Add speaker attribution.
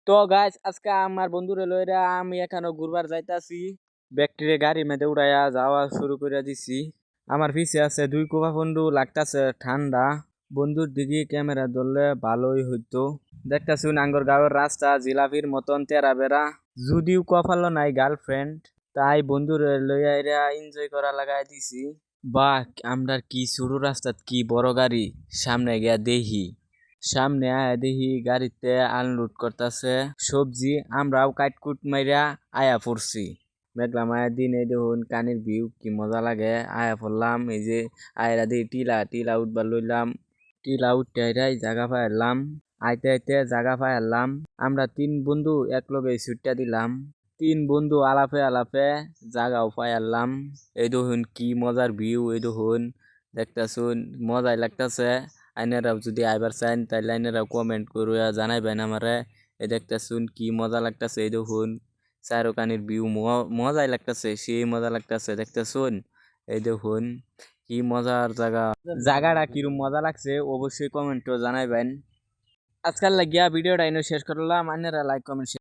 Speaker 1: তো গাইস আজকে আমার বন্ধুরে লইরা আমি এখানে ঘুরবার যাইতাছি। ব্যাকটেরিয়া গাড়ির মধ্যে উড়াইয়া যাওয়া শুরু করে দিছি। আমার পিছে আছে দুই কুবা বন্ধু, লাগতাছে ঠান্ডা। বন্ধুর দিকে ক্যামেরা ধরলে ভালোই হইতো। দেখতাছি আঙ্গর গাঁয়ের রাস্তা জিলাপির মতন তেরা বেড়া। যদিও কপালও নাই গার্লফ্রেন্ড, তাই বন্ধুরে লইয়া এরা এনজয় করা লাগাই দিছি। বাহ, আমরা কি শুরু রাস্তাত কি বড় গাড়ি। সামনে গিয়া দেখি, সামনে আয়া দেখি গাড়িতে আনলোড করতেছে সবজি। আমরাও কাটকুট মাইরা আয়া পড়ছি। মেঘলা মায়ের দিন এই দেখুন কানের ভিউ কি মজা লাগে। আয়া পড়লাম, এই যে আয়রা দিয়ে টিলা টিলা উঠবার লইলাম। টিলা উঠতে আইরাই জাগা পাইলাম, আইতে আইতে জাগা পাইলাম। আমরা তিন বন্ধু এক লগে ছুটটা দিলাম। তিন বন্ধু আলাপে আলাপে জাগাও পাইলাম। এই দেখুন কি মজার ভিউ, এই দেখুন দেখতেছুন মজাই লাগতেছে। আইনারাও যদি আইবার চান তাইলে আইনারাও কমেন্ট করিয়া জানাইবেন আমারে। এই দেখতেছুন কি মজা লাগতেছে, এই দেখুন চারোকানির ভিউ মজাই লাগতেছে, সেই মজা লাগতেছে দেখতেছুন। এই দেখুন কি মজার জায়গা। জায়গাটা কিরম মজা লাগছে অবশ্যই কমেন্টও জানাইবেন। আজকাল লাগিয়া ভিডিওটা এনে শেষ করলাম। আইনারা লাইক কমেন্ট